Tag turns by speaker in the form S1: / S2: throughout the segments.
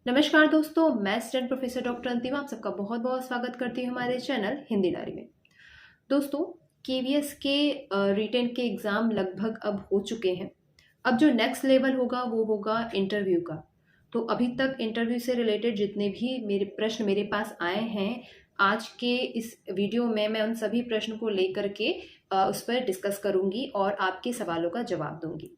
S1: नमस्कार दोस्तों, मैं स्टूडेंट प्रोफेसर डॉक्टर अंतिमा आप सबका बहुत बहुत स्वागत करती हूँ हमारे चैनल हिंदी डायरी में। दोस्तों, केवीएस के रिटेन के एग्ज़ाम लगभग अब हो चुके हैं। अब जो नेक्स्ट लेवल होगा वो होगा इंटरव्यू का। तो अभी तक इंटरव्यू से रिलेटेड जितने भी मेरे प्रश्न मेरे पास आए हैं, आज के इस वीडियो में मैं उन सभी प्रश्न को लेकर के उस पर डिस्कस करूंगी और आपके सवालों का जवाब दूंगी।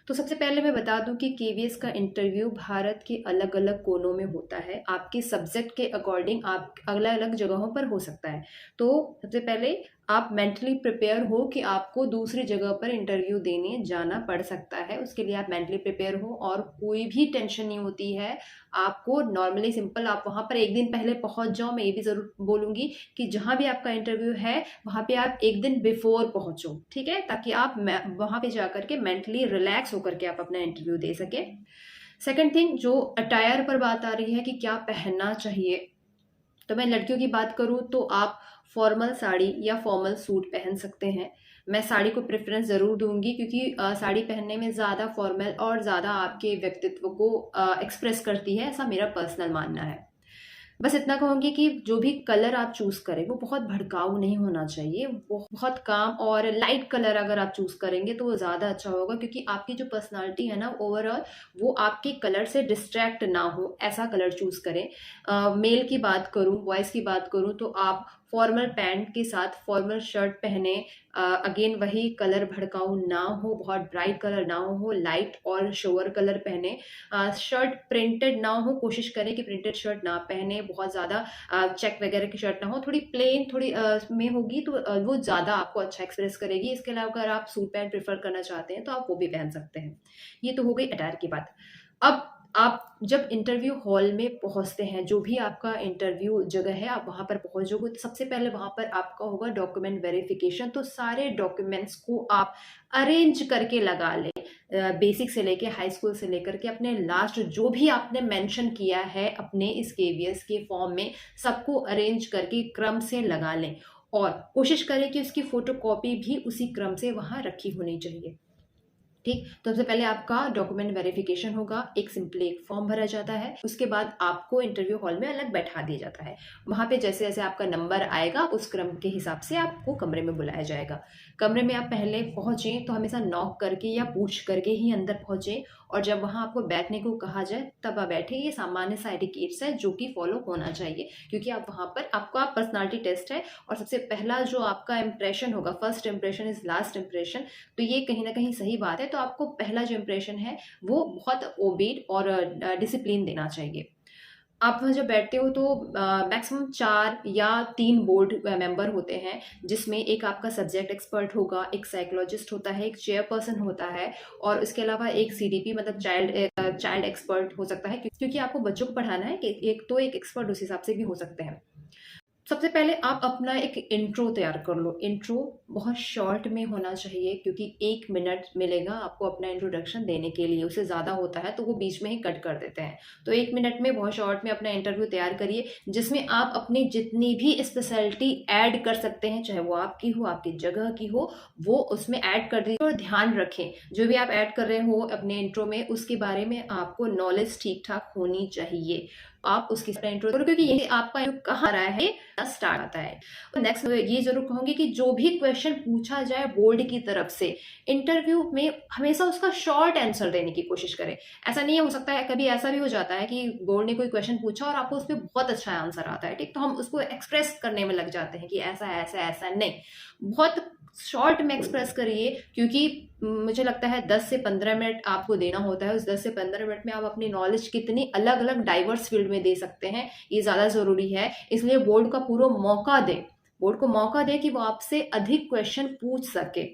S1: तो सबसे पहले मैं बता दूं कि केवीएस का इंटरव्यू भारत के अलग अलग कोनों में होता है। आपके सब्जेक्ट के अकॉर्डिंग आप अलग अलग जगहों पर हो सकता है। तो सबसे पहले आप मेंटली प्रिपेयर हो कि आपको दूसरी जगह पर इंटरव्यू देने जाना पड़ सकता है। उसके लिए आप मेंटली प्रिपेयर हो और कोई भी टेंशन नहीं होती है। आपको नॉर्मली सिंपल आप वहाँ पर एक दिन पहले पहुँच जाओ। मैं ये भी ज़रूर बोलूँगी कि जहाँ भी आपका इंटरव्यू है वहाँ पे आप एक दिन बिफोर पहुँचो, ठीक है, ताकि आप वहाँ पे जा करके मेंटली रिलैक्स होकर के आप अपना इंटरव्यू दे सके। सेकंड थिंग, जो अटायर पर बात आ रही है कि क्या पहनना चाहिए, तो मैं लड़कियों की बात करूँ तो आप फॉर्मल साड़ी या फॉर्मल सूट पहन सकते हैं। मैं साड़ी को प्रेफरेंस ज़रूर दूंगी क्योंकि साड़ी पहनने में ज़्यादा फॉर्मल और ज़्यादा आपके व्यक्तित्व को एक्सप्रेस करती है, ऐसा मेरा पर्सनल मानना है। बस इतना कहूँगी कि जो भी कलर आप चूज़ करें वो बहुत भड़काऊ नहीं होना चाहिए। वो बहुत काम और लाइट कलर अगर आप चूज़ करेंगे तो वो ज़्यादा अच्छा होगा, क्योंकि आपकी जो पर्सनालिटी है ना ओवरऑल वो आपके कलर से डिस्ट्रैक्ट ना हो, ऐसा कलर चूज़ करें। मेल की बात करूँ, बॉयज़ की बात करूँ तो आप फॉर्मल पैंट के साथ फॉर्मल शर्ट पहने। अगेन वही कलर भड़काऊ ना हो, बहुत ब्राइट कलर ना हो, लाइट और शोवर कलर पहने। शर्ट प्रिंटेड ना हो, कोशिश करें कि प्रिंटेड शर्ट ना पहने, बहुत ज़्यादा चेक वगैरह की शर्ट ना हो, थोड़ी प्लेन थोड़ी में होगी तो वो ज़्यादा आपको अच्छा एक्सप्रेस करेगी। इसके अलावा अगर आप सूट पैंट प्रेफर करना चाहते हैं तो आप वो भी पहन सकते हैं। ये तो हो गई अटायर की बात। अब आप जब इंटरव्यू हॉल में पहुंचते हैं, जो भी आपका इंटरव्यू जगह है आप वहां पर पहुंचोगे तो सबसे पहले वहां पर आपका होगा डॉक्यूमेंट वेरिफिकेशन। तो सारे डॉक्यूमेंट्स को आप अरेंज करके लगा लें, बेसिक से लेके हाई स्कूल से लेकर के अपने लास्ट जो भी आपने मेंशन किया है अपने इस केवीएस के फॉर्म में, सबको अरेंज करके क्रम से लगा लें और कोशिश करें कि उसकी फोटोकॉपी भी उसी क्रम से वहां रखी होनी चाहिए। ठीक, तो सबसे पहले आपका डॉक्यूमेंट वेरिफिकेशन होगा, एक सिंपली एक फॉर्म भरा जाता है। उसके बाद आपको इंटरव्यू हॉल में अलग बैठा दिया जाता है। वहां पे जैसे जैसे आपका नंबर आएगा उस क्रम के हिसाब से आपको कमरे में बुलाया जाएगा। कमरे में आप पहले पहुंचे तो हमेशा नॉक करके या पूछ करके ही अंदर पहुंचे, और जब वहां आपको बैठने को कहा जाए तब आप बैठे। ये सामान्य सा एटिकेट्स है जो कि फॉलो होना चाहिए, क्योंकि आप वहां पर आपका पर्सनालिटी टेस्ट है और सबसे पहला जो आपका इंप्रेशन होगा, first impression is last impression, तो ये कहीं ना कहीं सही बात है। तो आपको पहला जो इंप्रेशन है वो बहुत ओबेड और डिसिप्लिन देना चाहिए। आप वहाँ जब बैठते हो तो मैक्सिमम 4 या 3 बोर्ड मेंबर होते हैं, जिसमें एक आपका सब्जेक्ट एक्सपर्ट होगा, एक साइकोलॉजिस्ट होता है, एक चेयरपर्सन होता है, और इसके अलावा एक सीडीपी मतलब चाइल्ड एक्सपर्ट हो सकता है, क्योंकि आपको बच्चों को पढ़ाना है कि एक एक्सपर्ट उस हिसाब से भी हो सकते हैं। सबसे पहले आप अपना एक इंट्रो तैयार कर लो। इंट्रो बहुत शॉर्ट में होना चाहिए, क्योंकि 1 मिनट मिलेगा आपको अपना इंट्रोडक्शन देने के लिए। उससे ज़्यादा होता है तो वो बीच में ही कट कर देते हैं। तो 1 मिनट में बहुत शॉर्ट में अपना इंटरव्यू तैयार करिए, जिसमें आप अपनी जितनी भी स्पेशलिटी ऐड कर सकते हैं, चाहे वो आपकी हो, आपकी जगह की हो, वो उसमें ऐड कर दीजिए। और ध्यान रखें, जो भी आप ऐड कर रहे हो अपने इंट्रो में उसके बारे में आपको नॉलेज ठीक ठाक होनी चाहिए। आप उसकी इंट्रो करो, क्योंकि ये आपका कहाँ आ रहा है स्टार्ट आता है। नेक्स्ट ये जरूर कहूंगी कि जो भी क्वेश्चन पूछा जाए बोर्ड की तरफ से इंटरव्यू में, हमेशा उसका शॉर्ट आंसर देने की कोशिश करें। ऐसा नहीं हो सकता है, कभी ऐसा भी हो जाता है कि बोर्ड ने कोई क्वेश्चन पूछा और आपको उस पर बहुत अच्छा आंसर आता है, ठीक, तो हम उसको एक्सप्रेस करने में लग जाते हैं कि ऐसा ऐसा ऐसा नहीं। बहुत शॉर्ट में एक्सप्रेस करिए, क्योंकि मुझे लगता है 10 से 15 मिनट आपको देना होता है। उस 10 से 15 मिनट में आप अपनी नॉलेज कितनी अलग अलग डाइवर्स फील्ड में दे सकते हैं, ये ज़्यादा ज़रूरी है। इसलिए बोर्ड का पूरा मौका दें, बोर्ड को मौका दें कि वो आपसे अधिक क्वेश्चन पूछ सके,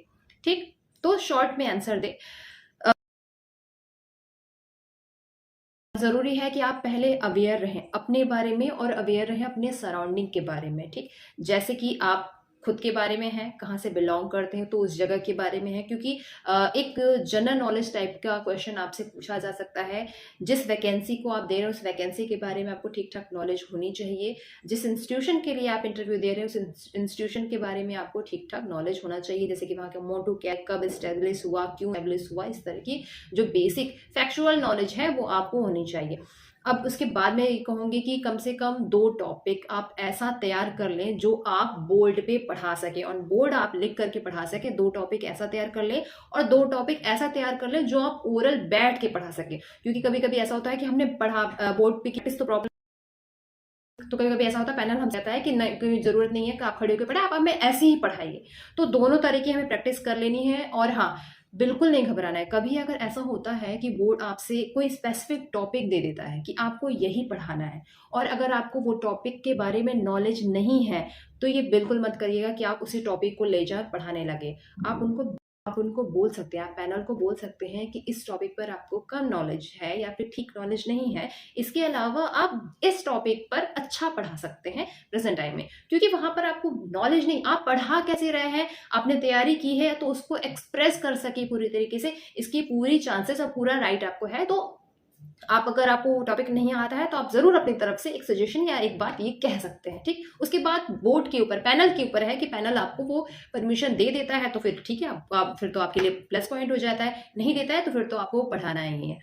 S1: ठीक, तो शॉर्ट में आंसर दें। ज़रूरी है कि आप पहले अवेयर रहें अपने बारे में और अवेयर रहें अपने सराउंडिंग के बारे में, ठीक, जैसे कि आप खुद के बारे में है, कहाँ से बिलोंग करते हैं तो उस जगह के बारे में है, क्योंकि एक जनरल नॉलेज टाइप का क्वेश्चन आपसे पूछा जा सकता है। जिस वैकेंसी को आप दे रहे हो उस वैकेंसी के बारे में आपको ठीक ठाक नॉलेज होनी चाहिए। जिस इंस्टीट्यूशन के लिए आप इंटरव्यू दे रहे हो उस इंस्टीट्यूशन के बारे में आपको ठीक ठाक नॉलेज होना चाहिए, जैसे कि वहाँ का मोटो क्या, कब इस्टेब्लिश हुआ, क्यों एस्टेब्लिश हुआ, इस तरह की जो बेसिक फैक्चुअल नॉलेज है वो आपको होनी चाहिए। अब उसके बाद मैं ये कहूँगी कि कम से कम 2 टॉपिक आप ऐसा तैयार कर लें जो आप बोर्ड पे पढ़ा सकें, ऑन बोर्ड आप लिख करके पढ़ा सकें। 2 टॉपिक ऐसा तैयार कर लें और 2 टॉपिक ऐसा तैयार कर लें जो आप ओरल बैठ के पढ़ा सकें। क्योंकि कभी-कभी ऐसा होता है कि हमने पढ़ा बोर्ड पे किस तो प्रॉब्लम, तो कभी-कभी ऐसा होता है पैनल हम कहता है कि नहीं, कोई ज़रूरत नहीं है कि आप खड़े होके पढ़ें, आप हमें ऐसे ही पढ़ाइए। तो दोनों तरीके हमें प्रैक्टिस कर लेनी है। और हाँ, बिल्कुल नहीं घबराना है। कभी अगर ऐसा होता है कि बोर्ड आपसे कोई स्पेसिफिक टॉपिक दे देता है कि आपको यही पढ़ाना है, और अगर आपको वो टॉपिक के बारे में नॉलेज नहीं है, तो ये बिल्कुल मत करिएगा कि आप उसी टॉपिक को ले जाकर पढ़ाने लगे। आप उनको बोल सकते हैं, आप पैनल को बोल सकते हैं कि इस टॉपिक पर आपको कम नॉलेज है या फिर ठीक नॉलेज नहीं है। इसके अलावा आप इस टॉपिक पर अच्छा पढ़ा सकते हैं प्रेजेंट टाइम में, क्योंकि वहां पर आपको नॉलेज नहीं, आप पढ़ा कैसे रहे हैं, आपने तैयारी की है तो उसको एक्सप्रेस कर सके पूरी तरीके से, इसकी पूरी चांसेस और पूरा राइट आपको है। तो आप, अगर आपको टॉपिक नहीं आता है तो आप जरूर अपनी तरफ से एक सजेशन या एक बात ये कह सकते हैं, ठीक। उसके बाद बोर्ड के ऊपर, पैनल के ऊपर है कि पैनल आपको वो परमिशन दे देता है तो फिर ठीक है, आप फिर तो आपके लिए प्लस पॉइंट हो जाता है, नहीं देता है तो फिर तो आपको पढ़ाना ही है।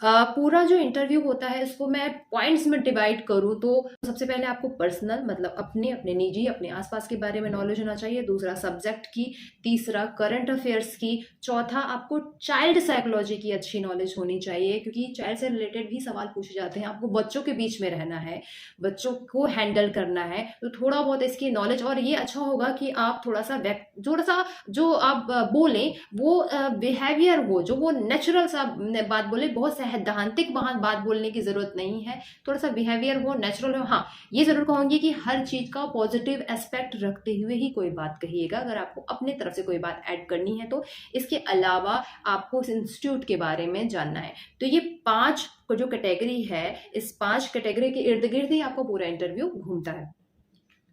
S1: पूरा जो इंटरव्यू होता है इसको मैं पॉइंट्स में डिवाइड करूँ तो सबसे पहले आपको पर्सनल, मतलब अपने अपने निजी, अपने आसपास के बारे में नॉलेज होना चाहिए। दूसरा सब्जेक्ट की, तीसरा करंट अफेयर्स की, चौथा आपको चाइल्ड साइकोलॉजी की अच्छी नॉलेज होनी चाहिए, क्योंकि चाइल्ड से रिलेटेड भी सवाल पूछे जाते हैं। आपको बच्चों के बीच में रहना है, बच्चों को हैंडल करना है, तो थोड़ा बहुत इसकी नॉलेज। और ये अच्छा होगा कि आप थोड़ा सा जो आप बोलें वो बिहेवियर हो, जो वो नेचुरल सा बात बोले, बहुत सैद्धांतिक बात बोलने की जरूरत नहीं है, थोड़ा सा बिहेवियर हो, नेचुरल हो। हाँ, ये जरूर कहूंगी कि हर चीज का पॉजिटिव एस्पेक्ट रखते हुए ही कोई बात कहिएगा, अगर आपको अपने तरफ से कोई बात ऐड करनी है तो। इसके अलावा आपको इस इंस्टीट्यूट के बारे में जानना है। तो ये 5 जो कैटेगरी है, इस 5 कैटेगरी के इर्द गिर्द ही आपको पूरा इंटरव्यू घूमता है।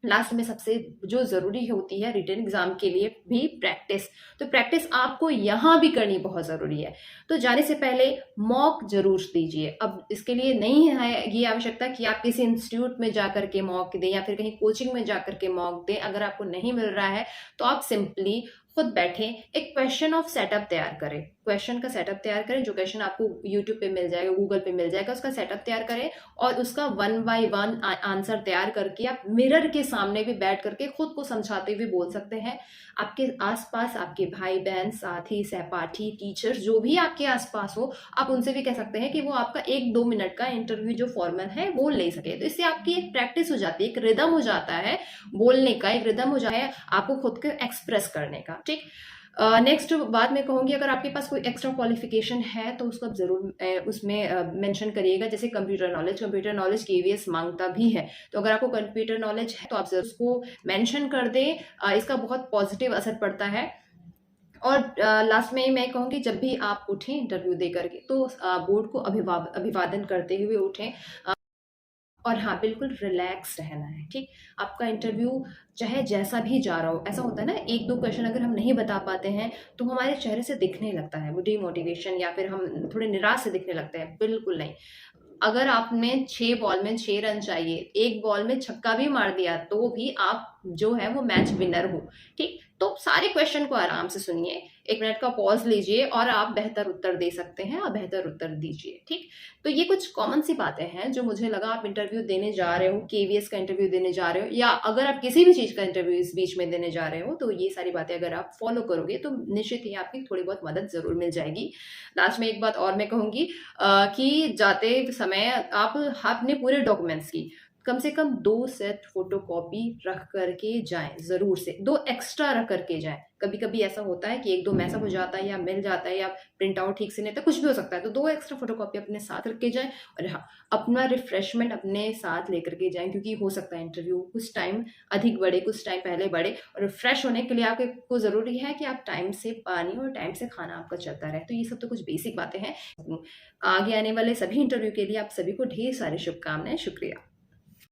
S1: लास्ट में सबसे जो जरूरी होती है रिटन एग्जाम के लिए भी प्रैक्टिस, तो प्रैक्टिस आपको यहाँ भी करनी बहुत जरूरी है। तो जाने से पहले मॉक जरूर दीजिए। अब इसके लिए नहीं है ये आवश्यकता कि आप किसी इंस्टीट्यूट में जाकर के मॉक दें या फिर कहीं कोचिंग में जाकर के मॉक दें। अगर आपको नहीं मिल रहा है तो आप सिंपली खुद बैठे एक क्वेश्चन ऑफ सेटअप तैयार करें, क्वेश्चन का सेटअप तैयार करें। जो क्वेश्चन आपको यूट्यूब पे मिल जाएगा, गूगल पे मिल जाएगा, उसका सेटअप तैयार करें और उसका 1 बाय 1 आंसर तैयार करके आप मिरर के सामने भी बैठ करके खुद को समझाते हुए बोल सकते हैं। आपके आसपास आपके भाई बहन, साथी, सहपाठी, टीचर जो भी आपके आसपास हो, आप उनसे भी कह सकते हैं कि वो आपका 1-2 मिनट का इंटरव्यू जो फॉर्मल है वो ले सके। तो इससे आपकी एक प्रैक्टिस हो जाती है, एक रिदम हो जाता है बोलने का, एक रिदम हो जाता है आपको खुद को एक्सप्रेस करने का, ठीक। नेक्स्ट बात मैं कहूँगी, अगर आपके पास कोई एक्स्ट्रा क्वालिफिकेशन है तो उसको आप जरूर उसमें मेंशन करिएगा। जैसे कंप्यूटर नॉलेज केवीएस मांगता भी है, तो अगर आपको कंप्यूटर नॉलेज है तो आप जरूर उसको मेंशन कर दें। इसका बहुत पॉजिटिव असर पड़ता है। और लास्ट में मैं कहूँगी, जब भी आप उठें इंटरव्यू दे करके तो बोर्ड को अभिवादन करते हुए उठें। और हाँ, बिल्कुल रिलैक्स रहना है, ठीक। आपका इंटरव्यू चाहे जैसा भी जा रहा हो, ऐसा होता है ना, 1-2 क्वेश्चन अगर हम नहीं बता पाते हैं तो हमारे चेहरे से दिखने लगता है वो डिमोटिवेशन, या फिर हम थोड़े निराश से दिखने लगते हैं। बिल्कुल नहीं। अगर आपने 6 बॉल में 6 रन चाहिए, 1 बॉल में छक्का भी मार दिया तो भी आप जो है वो मैच विनर हो, ठीक। तो सारे क्वेश्चन को आराम से सुनिए, 1 मिनट का पॉज लीजिए और आप बेहतर उत्तर दे सकते हैं और बेहतर उत्तर दीजिए, ठीक। तो ये कुछ कॉमन सी बातें हैं जो मुझे लगा आप इंटरव्यू देने जा रहे हो, केवीएस का इंटरव्यू देने जा रहे हो, या अगर आप किसी भी चीज का इंटरव्यू इस बीच में देने जा रहे हो, तो ये सारी बातें अगर आप फॉलो करोगे तो निश्चित ही आपकी थोड़ी बहुत मदद जरूर मिल जाएगी। लास्ट में एक बात और मैं कहूंगी कि जाते समय आप अपने पूरे डॉक्यूमेंट्स की कम से कम 2 सेट फोटोकॉपी रख करके जाएं, जरूर से 2 एक्स्ट्रा रख करके जाएं। कभी कभी ऐसा होता है कि 1-2 मैसअप हो जाता है या मिल जाता है या प्रिंट आउट ठीक से नहीं, तो कुछ भी हो सकता है, तो 2 एक्स्ट्रा फोटोकॉपी अपने साथ रख के जाएं। और हाँ, अपना रिफ्रेशमेंट अपने साथ लेकर के जाएं, क्योंकि हो सकता है इंटरव्यू कुछ टाइम अधिक बढ़े, कुछ टाइम पहले बढ़े, और रिफ्रेश होने के लिए आपको जरूरी है कि आप टाइम से पानी और टाइम से खाना आपका चलता रहे। तो ये सब तो कुछ बेसिक बातें हैं। आगे आने वाले सभी इंटरव्यू के लिए आप सभी को ढेर सारी शुभकामनाएं। शुक्रिया।